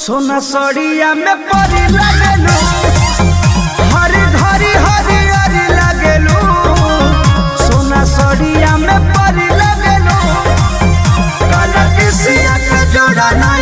सोना सड़िया में परी लगेलू, हरी घरी हरी हरी लगेलू। सोना सड़िया में परी लगेलू, काला किसिया के जोड़ा ना